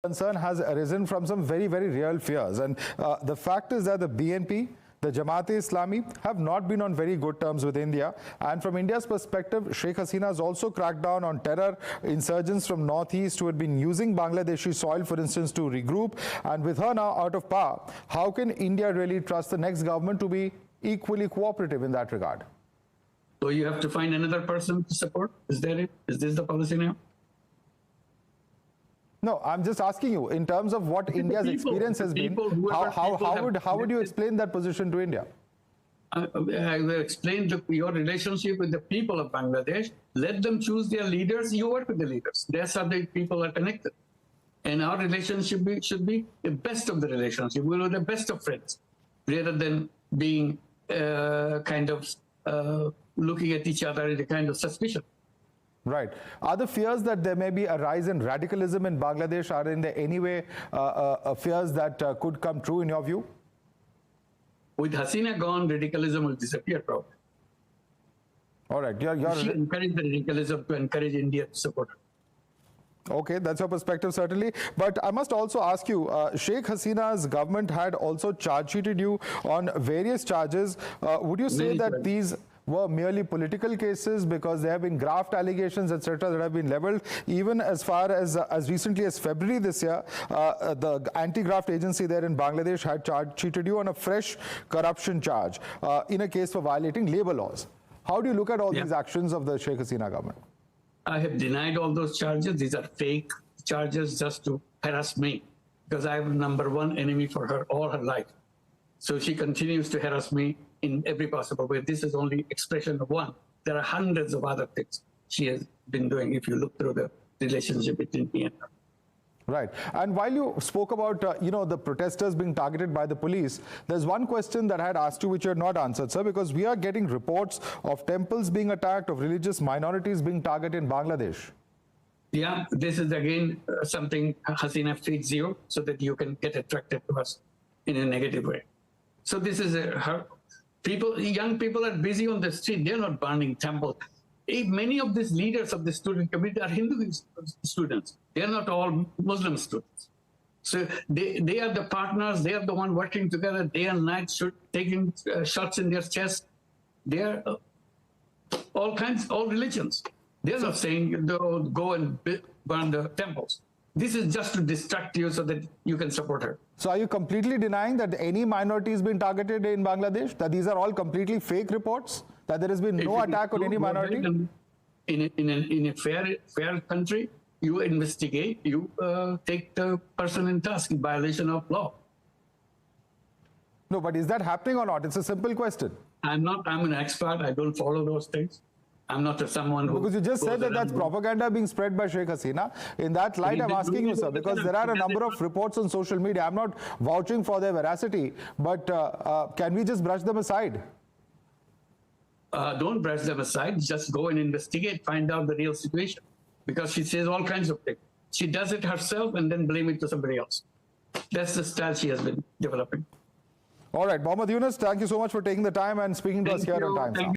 concern has arisen from some very, very real fears. And the fact is that the BNP, the Jamaat-e-Islami have not been on very good terms with India. And from India's perspective, Sheikh Hasina has also cracked down on terror insurgents from northeast who had been using Bangladeshi soil, for instance, to regroup. And with her now out of power, how can India really trust the next government to be equally cooperative in that regard? So you have to find another person to support? Is that it? Is this the policy now? No, I'm just asking you, in terms of what India's experience has been, how would you explain that position to India? I will explain your relationship with the people of Bangladesh. Let them choose their leaders. You work with the leaders. That's how the people are connected. And our relationship should be the best of the relationship. We are the best of friends, rather than being looking at each other in a kind of suspicion. Right. Are the fears that there may be a rise in radicalism in Bangladesh, are in there any way fears that could come true in your view? With Hasina gone, radicalism will disappear probably. All right. She encouraged the radicalism to encourage India to support her. Okay, that's your perspective, certainly. But I must also ask you, Sheikh Hasina's government had also charge sheeted you on various charges. Would you say that these were merely political cases, because there have been graft allegations, etc., that have been leveled? Even as far as recently as February this year, the anti-graft agency there in Bangladesh had charge sheeted you on a fresh corruption charge in a case for violating labor laws. How do you look at all these actions of the Sheikh Hasina government? I have denied all those charges. These are fake charges just to harass me, because I am #1 enemy for her all her life. So she continues to harass me in every possible way. This is only expression of one. There are hundreds of other things she has been doing if you look through the relationship between me and her. Right. And while you spoke about, the protesters being targeted by the police, there's one question that I had asked you which you had not answered, sir, because we are getting reports of temples being attacked, of religious minorities being targeted in Bangladesh. Yeah, this is again something Hasina feeds you so that you can get attracted to us in a negative way. So this is her. Young people are busy on the street. They're not burning temples. Many of these leaders of the student community are Hindu students. They are not all Muslim students. So they are the partners. They are the one working together day and night, taking shots in their chest. They are all religions. They are not saying go and burn the temples. This is just to distract you so that you can support her. So are you completely denying that any minority has been targeted in Bangladesh? That these are all completely fake reports? That there has been no attack on any minority? In a fair country, you investigate, you take the person in task in violation of law. No, but is that happening or not? It's a simple question. I'm an expert. I don't follow those things. I'm not someone who... Because you just said that that's propaganda being spread by Sheikh Hasina. In that light, I'm asking you, sir, because there are a number of reports on social media. I'm not vouching for their veracity, but can we just brush them aside? Don't brush them aside. Just go and investigate, find out the real situation. Because she says all kinds of things. She does it herself and then blame it to somebody else. That's the style she has been developing. All right, Mohammed Yunus, thank you so much for taking the time and speaking to us here on Time.